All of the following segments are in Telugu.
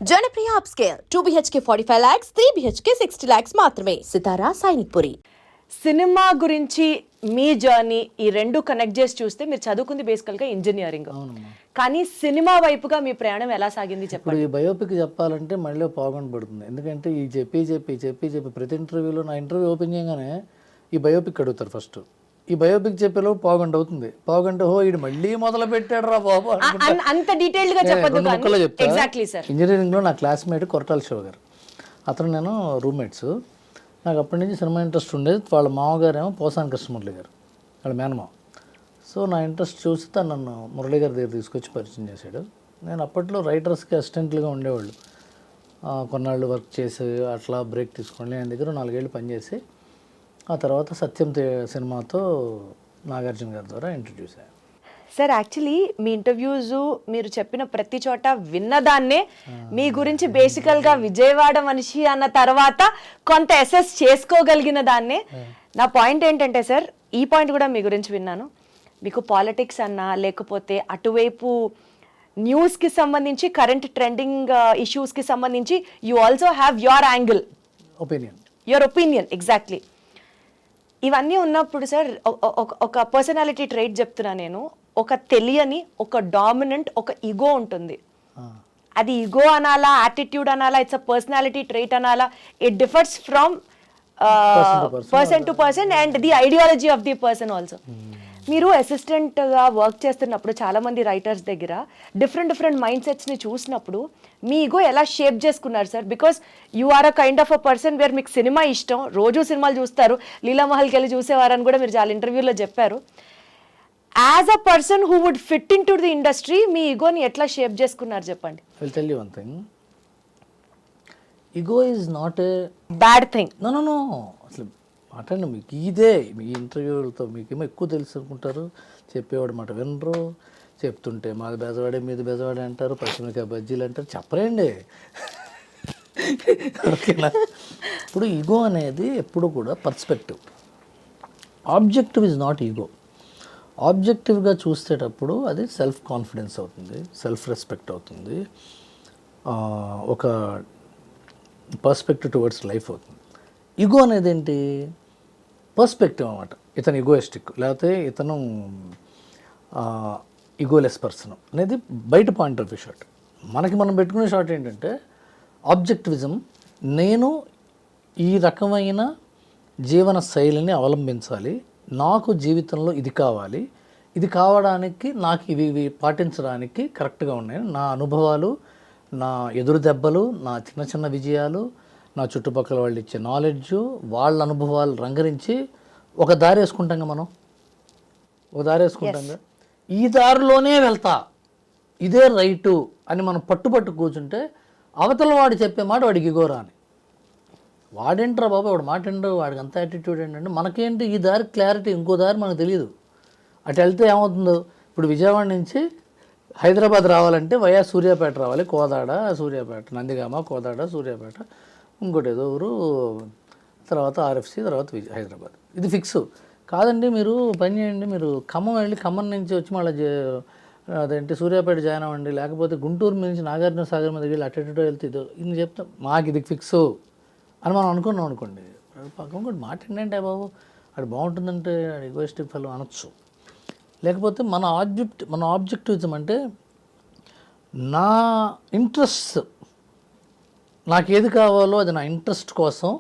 Janapriya upscale 2 BHK 45 lakhs, 3 BHK 60 lakhs మాత్రమే. సితారా సైనిక్పురి. సినిమా గురించి మీ జర్నీ ఈ రెండు కనెక్ట్ చేసి చూస్తే మీరు చదువుకుంది బేసికల్గా ఇంజనీరింగ్, కానీ సినిమా వైపుగా మీ ప్రయాణం ఎలా సాగింది చెప్పండి. ఈ బయోపిక్ చెప్పాలంటే మళ్ళీ పావుగంట పడుతుంది. ఎందుకంటే ఈ చెప్పి ప్రతి ఇంటర్వ్యూలో నా ఇంటర్వ్యూ ఓపెన్ చేయగానే ఈ బయోపిక్ అడుగుతారు ఫస్ట్. ఈ బయోపిక్ చెప్పేలో పావుగంట అవుతుంది. పావుగంట ఇది మళ్ళీ మొదలు పెట్టాడు రా బాబు అంత డీటెయిల్ గా చెప్పొద్దు. Exactly sir. ఇంజనీరింగ్లో నా క్లాస్మేట్ కొరటాల శివ గారు, అతను నేను రూమ్మేట్స్. నాకు అప్పటి నుంచి సినిమా ఇంట్రెస్ట్ ఉండేది. వాళ్ళ మామగారు ఏమో పోసాని కృష్ణమురళి గారు, వాళ్ళ మేనమావ. సో నా ఇంట్రెస్ట్ చూసి తను నన్ను మురళి గారి దగ్గర తీసుకొచ్చి పరిచయం చేశాడు. నేను అప్పట్లో రైటర్స్కి అసిస్టెంట్లుగా ఉండేవాళ్ళు. కొన్నాళ్ళు వర్క్ చేసి అట్లా బ్రేక్ తీసుకోండి. ఆయన దగ్గర 4 ఏళ్ళు పనిచేసి ఆ తర్వాత సత్యం సినిమాతో నాగార్జున గారి ద్వారా ఇంట్రడ్యూస్ అయ్యాను. సార్ యాక్చువల్లీ మీ ఇంటర్వ్యూస్ మీరు చెప్పిన ప్రతి చోట విన్నదాన్నే మీ గురించి బేసికల్గా విజయవాడ మనిషి అన్న తర్వాత కొంత అసెస్ చేసుకోగలిగిన దాన్నే. నా పాయింట్ ఏంటంటే సార్, ఈ పాయింట్ కూడా మీ గురించి విన్నాను. మీకు పాలిటిక్స్ అన్నా లేకపోతే అటువైపు న్యూస్కి సంబంధించి కరెంట్ ట్రెండింగ్ ఇష్యూస్కి సంబంధించి you also have your angle, your opinion. Exactly. ఇవన్నీ ఉన్నప్పుడు సార్ ఒక పర్సనాలిటీ ట్రైట్ చెప్తున్నా నేను, ఒక తెలియని, ఒక డామినెంట్, ఒక ఈగో ఉంటుంది. అది ఈగో అనాలా, యాటిట్యూడ్ అనాలా, ఇట్స్ అ పర్సనాలిటీ ట్రైట్ అనాలా, it differs from person to person and the ideology of the person also. మీరు అసిస్టెంట్గా వర్క్ చేస్తున్నప్పుడు చాలామంది రైటర్స్ దగ్గర డిఫరెంట్ మైండ్ సెట్స్ని చూసినప్పుడు మీ ఈగో ఎలా షేప్ చేసుకున్నారు sir? Because you are a kind of a person where మీకు సినిమా ఇష్టం, రోజు సినిమాలు చూస్తారు, లీలామహల్కి వెళ్ళి చూసేవారని కూడా మీరు చాలా ఇంటర్వ్యూలో చెప్పారు. As a person who would fit in to the industry మీ ఈగోని ఎట్లా షేప్ చేసుకున్నారు చెప్పండి. I will tell you one thing. Ego is not a bad thing. No అసలు మాట్లాడండి. మీకు ఇదే మీ ఇంటర్వ్యూలతో మీకేమో ఎక్కువ తెలుసు అనుకుంటారు. చెప్పేవాడు మాట వినరు. చెప్తుంటే మాది బెజవాడే మీది బెజవాడే అంటారు, పచ్చిమిరకాయ బజ్జీలు అంటారు. చెప్పరండి. ఓకేనా? ఇప్పుడు ఈగో అనేది ఎప్పుడు కూడా perspective. Objective is not ego. ఆబ్జెక్టివ్గా చూసేటప్పుడు అది సెల్ఫ్ కాన్ఫిడెన్స్ అవుతుంది, సెల్ఫ్ రెస్పెక్ట్ అవుతుంది, ఒక పర్స్పెక్టివ్ టువర్డ్స్ లైఫ్ అవుతుంది. ఈగో అనేది ఏంటి? పర్స్పెక్టివ్ అన్నమాట. ఇతను ఈగోయిస్టిక్ లేకపోతే ఇతను ఈగోలెస్ పర్సన్ అనేది బయట పాయింట్ ఆఫ్ వ్యూ షాట్. మనకి మనం పెట్టుకునే షాట్ ఏంటంటే ఆబ్జెక్టివిజం. నేను ఈ రకమైన జీవన శైలిని అవలంబించాలి, నాకు జీవితంలో ఇది కావాలి, ఇది కావడానికి నాకు ఇవి పాటించడానికి కరెక్ట్గా ఉన్నాయి. నా అనుభవాలు, నా ఎదురు దెబ్బలు, నా చిన్న విజయాలు, నా చుట్టుపక్కల వాళ్ళు ఇచ్చే నాలెడ్జ్, వాళ్ళ అనుభవాలు రంగరించి ఒక దారి వేసుకుంటాం. మనం ఒక దారి వేసుకుంటాం. ఈ దారిలోనే వెళ్తా, ఇదే రైటు అని మనం పట్టు కూర్చుంటే అవతల వాడు చెప్పే మాట వాడికి ఇగోరా అని. వాడేంట్రా బాబు వాడు మాట ఏంటో, వాడికి అంత యాటిట్యూడ్ ఏంటంటే మనకేంటి ఈ దారి క్లారిటీ, ఇంకో దారి మనకు తెలియదు. అటు వెళ్తే ఏమవుతుందో, ఇప్పుడు విజయవాడ నుంచి హైదరాబాద్ రావాలంటే వయా సూర్యాపేట రావాలి, కోదాడ సూర్యాపేట, నందిగామ కోదాడ సూర్యాపేట, ఇంకోటి ఏదో ఊరు, తర్వాత ఆర్ఎఫ్సి, తర్వాత హైదరాబాద్. ఇది ఫిక్స్ కాదండి. మీరు పని చేయండి, మీరు ఖమ్మం వెళ్ళి ఖమ్మం నుంచి వచ్చి మళ్ళీ అదేంటి సూర్యాపేట జాయిన్ అవ్వండి, లేకపోతే గుంటూరు నుంచి నాగార్జున సాగర్ మీద వెళ్ళి అటెటో వెళ్తే ఇది చెప్తాం, మాకు ఇది ఫిక్స్ అని మనం అనుకున్నాం అనుకోండి. పక్కన కూడా మాట ఏంటంటే బాబు అది బాగుంటుందంటే అది ఈగోయిస్టిక్ ఫెలో అనొచ్చు. లేకపోతే మన ఆబ్జెక్టివిజం అంటే నా ఇంట్రెస్ట్, నాకు ఏది కావాలో అది నా ఇంట్రెస్ట్ కోసం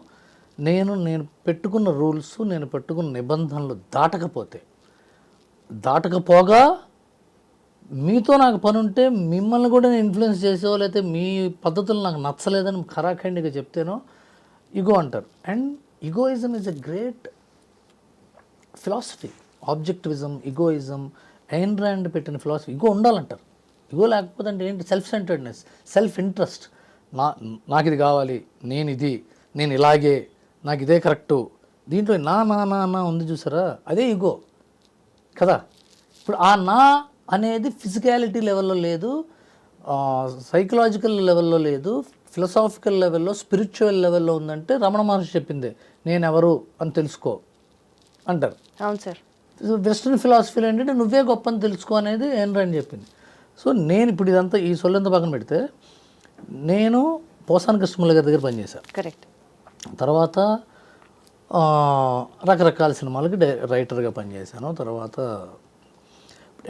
నేను పెట్టుకున్న రూల్స్, నేను పెట్టుకున్న నిబంధనలు దాటకపోగా మీతో నాకు పని ఉంటే మిమ్మల్ని కూడా నేను ఇన్ఫ్లుయెన్స్ చేసేవో, లేకపోతే మీ పద్ధతులు నాకు నచ్చలేదని ఖరాఖండిగా చెప్తేనో ఈగో అంటారు. And egoism is a great philosophy. Objectivism, egoism, Ayn Rand పెట్టిన ఫిలాసఫీ. ఈగో ఉండాలంటారు. ఈగో లేకపోతే అంటే ఏంటి? Self centredness, self interest. నాకు ఇది కావాలి, నేను ఇలాగే, నాకు ఇదే కరెక్టు. దీంట్లో నా ఉంది చూసారా, అదే ఈగో కదా. ఇప్పుడు ఆ నా అనేది ఫిజికాలిటీ లెవెల్లో లేదు, సైకలాజికల్ లెవెల్లో లేదు, ఫిలసాఫికల్ లెవెల్లో, స్పిరిచువల్ లెవెల్లో ఉందంటే రమణ మహర్షి చెప్పిందే, నేను ఎవరు అని తెలుసుకో అంటారు. అవును సార్. వెస్ట్రన్ ఫిలాసఫీలో ఏంటంటే నువ్వే గొప్ప అని తెలుసుకో అనేది ఏం రా అని చెప్పింది. సో నేను ఇప్పుడు ఇదంతా ఈ సొల్లంతా పక్కన పెడితే నేను పోసాని కృష్ణమూర్తి గారి దగ్గర పనిచేశాను. కరెక్ట్. తర్వాత రకరకాల సినిమాలకి రైటర్గా పనిచేశాను. తర్వాత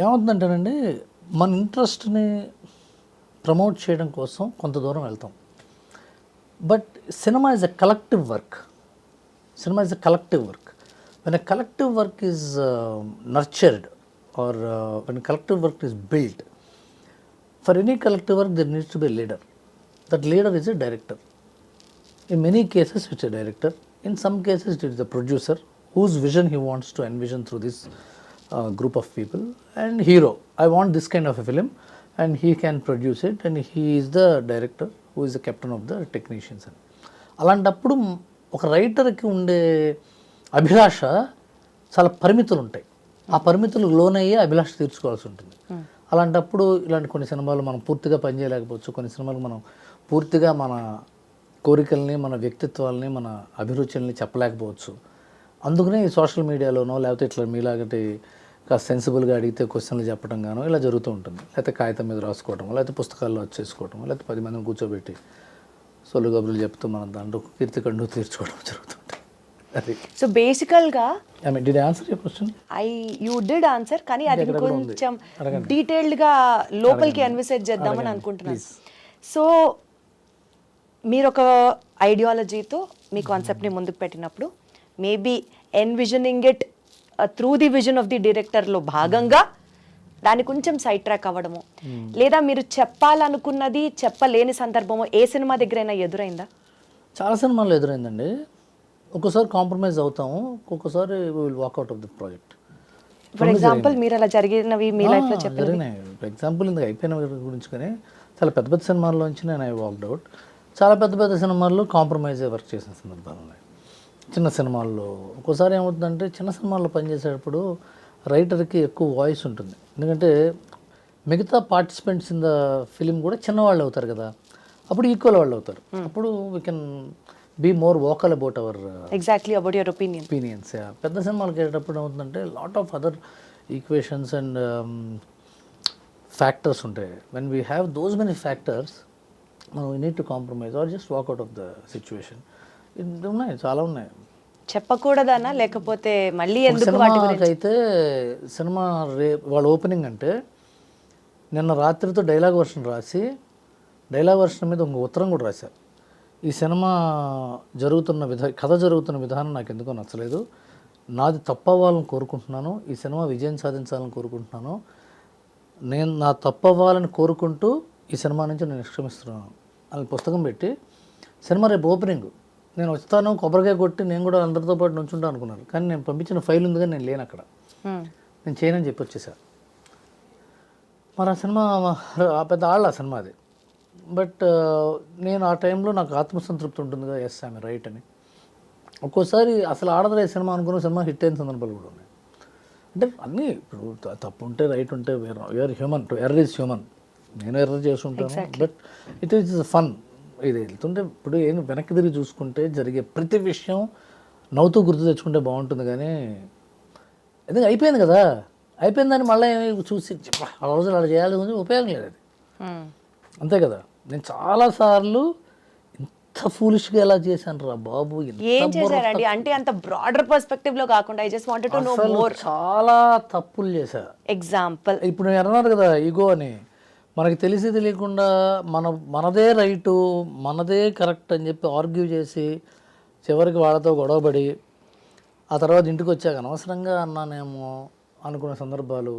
ఏమవుతుందంటేనండి, మన ఇంట్రెస్ట్ని ప్రమోట్ చేయడం కోసం కొంత దూరం వెళ్తాం. But cinema is a collective work. Cinema is a collective work. When a collective work is nurtured or when a collective work is built, for any collective work there needs to be a leader. That leader is a director. In many cases it's a director. In some cases it is the producer whose vision he wants to envision through this group of people. And hero, I want this kind of a film, and he can produce it, and he is the director who is the captain of the technicians. అలాంటప్పుడు ఒక రైటర్కి ఉండే అభిలాష చాలా పరిమితులు ఉంటాయి. ఆ పరిమితులకు లోనయ్యే అభిలాష తీర్చుకోవాల్సి ఉంటుంది. అలాంటప్పుడు ఇలాంటి కొన్ని సినిమాలు మనం పూర్తిగా పనిచేయలేకపోవచ్చు. కొన్ని సినిమాలు మనం పూర్తిగా మన కోరికల్ని, మన వ్యక్తిత్వాలని, మన అభిరుచుల్ని చెప్పలేకపోవచ్చు. అందుకనే ఈ సోషల్ మీడియాలోనో లేకపోతే ఇట్లా మీలాగటి కాస్త సెన్సిబుల్గా అడిగితే క్వశ్చన్లు చెప్పడం గానో ఇలా జరుగుతూ ఉంటుంది. లేకపోతే కాగితం మీద రాసుకోవటం, లేకపోతే పుస్తకాల్లో వచ్చేసుకోవటం, లేకపోతే 10 మందిని కూర్చోబెట్టి సొల్లు కబుర్లు చెప్తూ మనం దాంట్లో కీర్తి కండు తీర్చుకోవడం జరుగుతుంటుంది. అది సో బేసికల్గా I mean did I answer your question? You did answer, కానీ అది కొంచెం డీటెయిల్డ్గా లోపలికి ఎన్విసేజ్ చేద్దామని అనుకుంటున్నాను. సో మీరు ఒక ఐడియాలజీతో మీ కాన్సెప్ట్ని ముందుకు పెట్టినప్పుడు maybe envisioning it through the vision of the డైరెక్టర్లో భాగంగా దాన్ని కొంచెం సైడ్ ట్రాక్ అవ్వడము, లేదా మీరు చెప్పాలనుకున్నది చెప్పలేని సందర్భము ఏ సినిమా దగ్గరైనా ఎదురైందా? చాలా సినిమాల్లో ఎదురైందండి. ఒక్కోసారి కాంప్రమైజ్ అవుతాము, ఒక్కొక్కసారి will walk out of the project. For example మీరు అలా జరిగినవి మీ లైఫ్లో జరిగినాయి. ఫర్ ఎగ్జాంపుల్ ఇందుకు అయిపోయిన గురించి కానీ చాలా పెద్ద పెద్ద సినిమాల్లోంచి నేను ఐ వాక్డ్ అవుట్. చాలా పెద్ద పెద్ద సినిమాల్లో కాంప్రమైజ్ వర్క్ చేసిన సందర్భాలు ఉన్నాయి. చిన్న సినిమాల్లో ఒక్కోసారి ఏమవుతుందంటే, చిన్న సినిమాల్లో పనిచేసేటప్పుడు రైటర్కి ఎక్కువ వాయిస్ ఉంటుంది. ఎందుకంటే మిగతా పార్టిసిపెంట్స్ ఇన్ ద ఫిలిం కూడా చిన్నవాళ్ళు అవుతారు కదా, అప్పుడు ఈక్వల్ వాళ్ళు అవుతారు. అప్పుడు we can be more vocal about our exactly about your opinions. పెద్ద సినిమాలకి వెళ్ళేటప్పుడు ఏమవుతుందంటే lot of other equations and factors ఉంటాయి. When we have those many factors, మనం we need to compromise or just walk out of the situation. ఉన్నాయి, చాలా ఉన్నాయి. చెప్పకూడదనా లేకపోతే మళ్ళీ ఎందుకు వాటి గురించి? అయితే సినిమా వాళ్ళ ఓపెనింగ్ అంటే నిన్న రాత్రితో డైలాగ్ వర్షన్ రాసి, డైలాగ్ వర్షన్ మీద ఒక ఉత్తరం కూడా రాశారు. ఈ సినిమా కథ జరుగుతున్న విధానం నాకు ఎందుకో నచ్చలేదు, నాది తప్పవ్వాలని కోరుకుంటున్నాను, ఈ సినిమా విజయం సాధించాలని కోరుకుంటున్నాను, నేను నా తప్పవ్వాలని కోరుకుంటూ ఈ సినిమా నుంచి నేను నిష్క్రమిస్తున్నాను అని పుస్తకం పెట్టి, సినిమా రేపు ఓపెనింగ్ నేను వస్తాను, కొబ్బరికాయ కొట్టి నేను కూడా అందరితో పాటు నుంచుంటాను అనుకున్నాను. కానీ నేను పంపించిన ఫైల్ ఉంది కానీ నేను లేను అక్కడ, నేను చేయనని చెప్పి వచ్చేసాను. మరి ఆ సినిమా పెద్ద ఆ సినిమా అది. బట్ నేను ఆ టైంలో నాకు ఆత్మసంతృప్తి ఉంటుంది కదా, ఎస్ ఐఎమ్ రైట్ అని. ఒక్కోసారి అసలు ఆడదులే సినిమా అనుకున్న సినిమా హిట్ అయిన సందర్భాలు కూడా ఉన్నాయి. అంటే అన్నీ ఇప్పుడు తప్పు ఉంటే రైట్ ఉంటే where human, to error is human. నేను ఎర్రర్ చేస్తుంటాను, బట్ ఇట్ ఈస్ ఫన్. ఇది వెళ్తుంటే ఇప్పుడు ఏం వెనక్కి తిరిగి చూసుకుంటే జరిగే ప్రతి విషయం నవ్వుతూ గుర్తు తెచ్చుకుంటే బాగుంటుంది. కానీ ఎందుకు అయిపోయింది కదా, అయిపోయిందని మళ్ళీ చూసి ఆ రోజులు అలా చేయాలి కొంచెం ఉపయోగం లేదు. అది అంతే కదా. నేను చాలాసార్లు ఇంత ఫూలిష్గా ఎలా చేశాను రా బాబు. ఏం చేశారండి అంటే అంత బ్రాడర్ పర్స్పెక్టివ్ లో కాకుండా I just wanted to know more. చాలా తప్పులు చేశా. ఎగ్జాంపుల్ ఇప్పుడు నేను అన్నారు కదా ఈగో అని, మనకి తెలిసి తెలియకుండా మనదే రైటు, మనదే కరెక్ట్ అని చెప్పి ఆర్గ్యూ చేసి చివరికి వాళ్ళతో గొడవపడి ఆ తర్వాత ఇంటికి వచ్చాక అనవసరంగా అన్నానేమో అనుకున్న సందర్భాలు.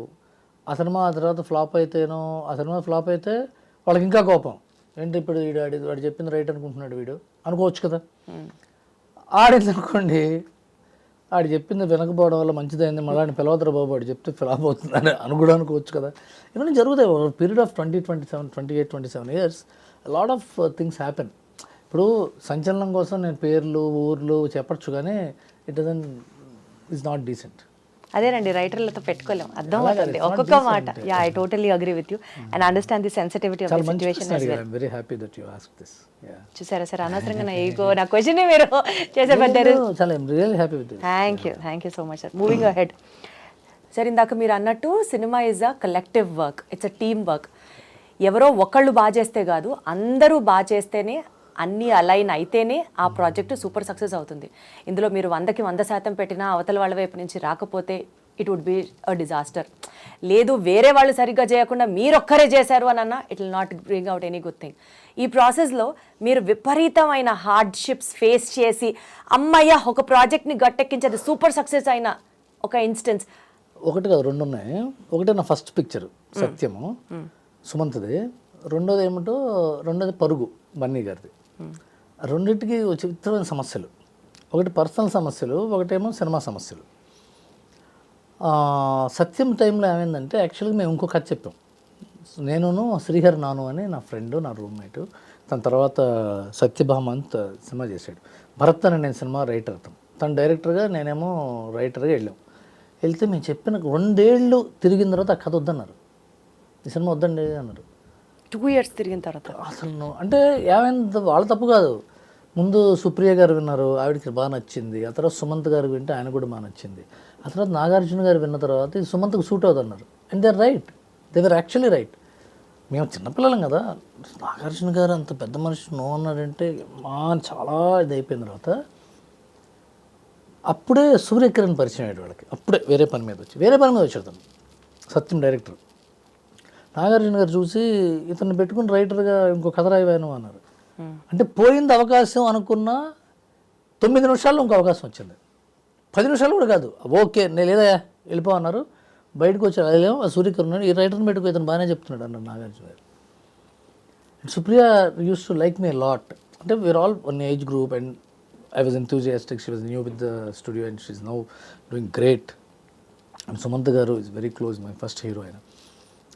ఆ సినిమా ఆ తర్వాత ఫ్లాప్ అయితేనో, ఆ సినిమా ఫ్లాప్ అయితే వాళ్ళకి ఇంకా కోపం, ఏంటి ఇప్పుడు వాడు చెప్పింది రైట్ అనుకుంటున్నాడు వీడు అనుకోవచ్చు కదా. ఆడింది అనుకోండి, ఆడు చెప్పింది వినకపోవడం వల్ల మంచిదైంది, మళ్ళీ పిలవద్దరు బాబు వాడు చెప్తే ఫ్లాప్ అవుతుందని కూడా అనుకోవచ్చు కదా. ఇవన్నీ జరుగుతాయి. Period of 28-27 years lot of things happen. ఇప్పుడు సంచలనం కోసం నేను పేర్లు ఊర్లు చెప్పచ్చు, కానీ it doesn't is not decent. అదేనండి, రైటర్లతో పెట్టుకోలేం, అర్థం అవుతుంది ఒక్కొక్క మాట. Yeah, I totally agree with you and understand the sensitivity of the situation as well. I'm very happy that you asked this. Yeah. చూసారా సార్, అనవసరంగా నా ఈగో నా క్వశ్చన్ మీరు చేసేబడ్డారు. చాలా I'm really happy with this. Thank you so much sir. Moving ahead sir, ఇందాక మీరు అన్నట్టు cinema is a collective work, it's a team work. ఎవరో ఒకళ్ళు బాగా చేస్తే కాదు, అందరూ బాగా చేస్తేనే, అన్నీ అలైన్ అయితేనే ఆ ప్రాజెక్టు సూపర్ సక్సెస్ అవుతుంది. ఇందులో మీరు 100కి 100% పెట్టినా అవతల వాళ్ళ వైపు నుంచి రాకపోతే it would be a disaster. లేదు వేరే వాళ్ళు సరిగ్గా చేయకుండా మీరొక్కరే చేశారు అని అన్నా it will not bring out any good thing. ఈ ప్రాసెస్లో మీరు విపరీతమైన హార్డ్షిప్స్ ఫేస్ చేసి అమ్మయ్య ఒక ప్రాజెక్ట్ని గట్టెక్కించేది సూపర్ సక్సెస్ అయిన ఒక ఇన్స్టెన్స్. ఒకటి కాదు, 2 ఉన్నాయి. ఒకటి నా ఫస్ట్ పిక్చర్ సత్యము, సుమంత్ది. రెండోది పరుగు, బన్నీ గారిది. రెండింటికి విచిత్రమైన సమస్యలు. ఒకటి పర్సనల్ సమస్యలు, ఒకటేమో సినిమా సమస్యలు. సత్యం టైంలో ఏమైందంటే యాక్చువల్గా మేము ఇంకో కథ చెప్పాం. నేను శ్రీహరి నాను అని నా ఫ్రెండ్, నా రూమ్మేటు. తన తర్వాత సత్యభామంత్ సినిమా చేశాడు. భరత్ అని నేను సినిమా రైటర్, తను డైరెక్టర్గా, నేనేమో రైటర్గా వెళ్ళాం. వెళ్తే మేము చెప్పిన 2 ఏళ్ళు తిరిగిన తర్వాత ఆ కథ వద్దన్నారు, ఈ సినిమా వద్దండి అన్నారు. 2 years తిరిగిన తర్వాత అసలు అంటే ఏమైంది, వాళ్ళ తప్పు కాదు. ముందు సుప్రియ గారు విన్నారు, ఆవిడకి బాగా నచ్చింది. ఆ తర్వాత సుమంత్ గారు వింటే ఆయన కూడా బాగా నచ్చింది. ఆ తర్వాత నాగార్జున గారు విన్న తర్వాత ఇది సుమంత్కి సూట్ అవుతున్నారు. And they are right, they were actually right. మేము చిన్నపిల్లలం కదా, నాగార్జున గారు అంత పెద్ద మనిషి నో అన్నాడంటే చాలా ఇది అయిపోయిన తర్వాత అప్పుడే సూర్యకిరణ్ పరిచయం అయ్యాడు వాళ్ళకి. అప్పుడే వేరే పని మీద వచ్చాడు తను, సత్యం డైరెక్టర్. నాగార్జున గారు చూసి ఇతన్ని పెట్టుకుని రైటర్గా ఇంకో కథ రాయవాను అన్నారు. అంటే పోయింది అవకాశం అనుకున్న 9 నిమిషాల్లో ఇంకో అవకాశం వచ్చింది. 10 నిమిషాలు కూడా కాదు. ఓకే నేను లేదా వెళ్ళిపో అన్నారు. బయటకు వచ్చారు. అదేమో సూర్యకిరణ్ ఈ రైటర్ని పెట్టుకో, ఇతను బాగానే చెప్తున్నాడు అన్నారు Nagarjuna garu. Supriya use to like me lot. అంటే we are all one age group and I was enthusiastic. She was new with the studio and she's now doing great. And Sumantha Garu is very close, my first heroine.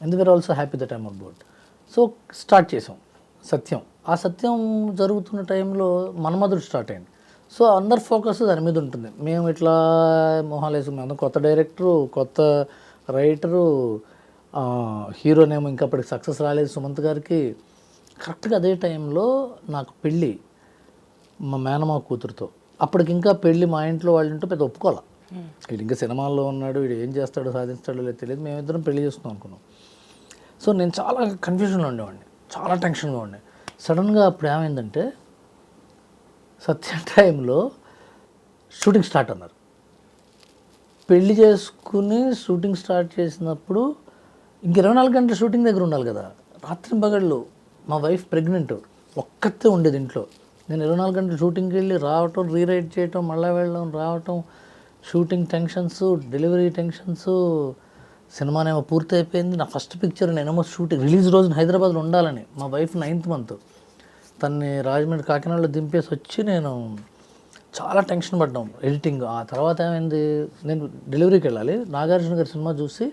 And they were also happy that I'm on board. So start చేసాం సత్యం. ఆ సత్యం జరుగుతున్న టైంలో మన్మధుడు స్టార్ట్ అయింది. సో అందరి ఫోకస్ దాని మీద ఉంటుంది. మేము ఇట్లా మొహాలేసు, మేము కొత్త డైరెక్టరు, కొత్త రైటరు, హీరోనేమో ఇంకా అప్పటికి సక్సెస్ రాలేదు సుమంత్ గారికి. కరెక్ట్గా అదే టైంలో నాకు పెళ్ళి మా మేనమా కూతురుతో. అప్పటికి ఇంకా పెళ్ళి మా ఇంట్లో వాళ్ళు ఉంటే పెద్ద ఒప్పుకోవాలి. వీడు ఇంకా సినిమాల్లో ఉన్నాడు, వీడు ఏం చేస్తాడో సాధిస్తాడో లేదు తెలియదు. మేమిద్దరం పెళ్లి చేసుకుందాం అనుకున్నాం. సో నేను చాలా కన్ఫ్యూజన్లో ఉండేవాడిని, చాలా టెన్షన్గా ఉండే. సడన్గా అప్పుడు ఏమైందంటే సత్యం టైంలో షూటింగ్ స్టార్ట్ అన్నారు. పెళ్లి చేసుకుని షూటింగ్ స్టార్ట్ చేసినప్పుడు ఇంక 24 గంటల షూటింగ్ దగ్గర ఉండాలి కదా. రాత్రి పగళ్ళు మా వైఫ్ ప్రెగ్నెంట్, ఒక్కతే ఉండేది ఇంట్లో. నేను 24 గంటలు షూటింగ్కి వెళ్ళి రావటం, రీరైట్ చేయటం, మళ్ళీ వెళ్ళడం, రావటం, షూటింగ్ టెన్షన్స్, డెలివరీ టెన్షన్స్. సినిమానేమో పూర్తి అయిపోయింది. నా ఫస్ట్ పిక్చర్ నేనేమో షూటింగ్ రిలీజ్ రోజున హైదరాబాద్లో ఉండాలని. మా వైఫ్ 9th month, తన్ని రాజమండ్రి కాకినాడలో దింపేసి వచ్చి నేను చాలా టెన్షన్ పడ్డాం ఎడిటింగ్. ఆ తర్వాత ఏమైంది, నేను డెలివరీకి వెళ్ళాలి. నాగార్జున గారి సినిమా చూసి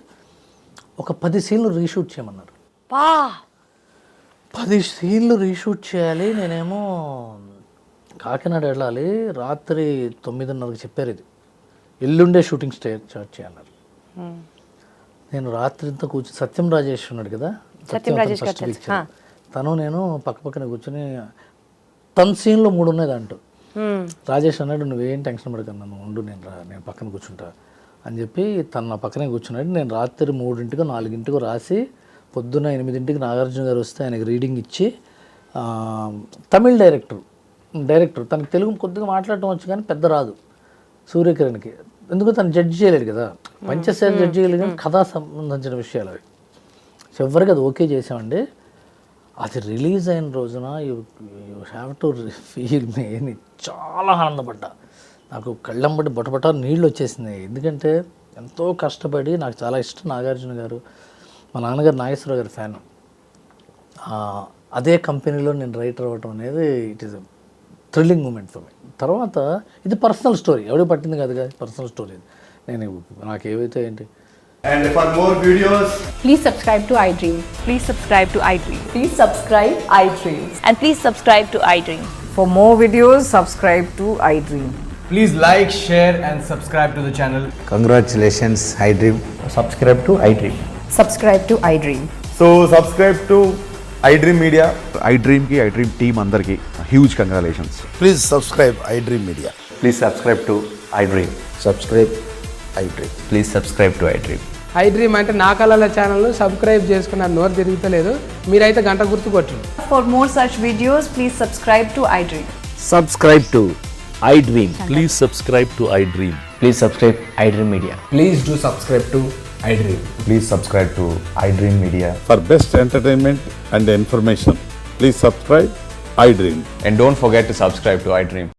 ఒక 10 సీన్లు రీషూట్ చేయమన్నారు. 10 సీన్లు రీషూట్ చేయాలి. నేనేమో కాకినాడ వెళ్ళాలి. రాత్రి 9:30కి చెప్పారు ఇది ఎల్లుండే షూటింగ్ స్టార్ట్ చేయాలన్నారు. నేను రాత్రి అంతా కూర్చొని, సత్యం రాజేష్ ఉన్నాడు కదా, ఫస్ట్ పిక్చర్, తను నేను పక్కన కూర్చొని, తన సీన్లో 3 ఉన్నాయి దాంట్లో. రాజేష్ అన్నాడు, నువ్వేం టెన్షన్ పడకన్నా, నువ్వు ఉండు, నేను పక్కన కూర్చుంటా అని చెప్పి తను నా పక్కనే కూర్చున్నాడు. నేను రాత్రి 3ంటికో 4ంటికో రాసి పొద్దున్న 8ంటికి నాగార్జున గారు వస్తే ఆయనకి రీడింగ్ ఇచ్చి, తమిళ్ డైరెక్టర్ తనకు తెలుగు కొద్దిగా మాట్లాడటం వచ్చు కానీ పెద్ద రాదు సూర్యకిరణ్కి. ఎందుకు తను జడ్జి చేయలేడు కదా, పంచశేఖర్ జడ్జి చేయలేదు కానీ కథా సంబంధించిన విషయాలు అవి. చివరికి అది ఓకే చేసామండి. అది రిలీజ్ అయిన రోజున యూ హ్యావ్ టు ఫీల్ మీ, చాలా ఆనందపడ్డా. నాకు కళ్ళంబడి బొటబొట నీళ్ళు వచ్చేసినాయి. ఎందుకంటే ఎంతో కష్టపడి, నాకు చాలా ఇష్టం నాగార్జున గారు, మా నాన్నగారు నాగేశ్వరరావు గారి ఫ్యాన్. అదే కంపెనీలో నేను రైటర్ అవ్వటం అనేది it is thrilling moment for me. తర్వాత ఇది పర్సనల్ స్టోరీ, ఎవరికి పట్టింది కాదు కదా, పర్సనల్ స్టోరీ. నేను నాకు ఏవైతే ఏంటి. And for more videos, Please subscribe to iDream. Please subscribe to iDream. Please subscribe iDream. And please subscribe to iDream. For more videos, subscribe to iDream. please like, share and subscribe to the channel. Congratulations, iDream. Subscribe to iDream. Subscribe to iDream. So subscribe to iDream Media. iDream ki iDream team andarki huge congratulations. Please subscribe iDream Media. Please subscribe to iDream. Subscribe iDream. Please subscribe to iDream. I dream అంటే నా కళల ఛానల్ సబ్స్క్రైబ్ చేసుకున్న నోరు తిరుగుతలేదు, మీరైతే గంట గుర్తు కొట్టండి. For more such videos, please subscribe to iDream. Subscribe to iDream. Please subscribe to iDream. Please subscribe iDream Media. Please do subscribe to iDream. Please subscribe to iDream Media. For best entertainment and information, please subscribe iDream. And don't forget to subscribe to iDream.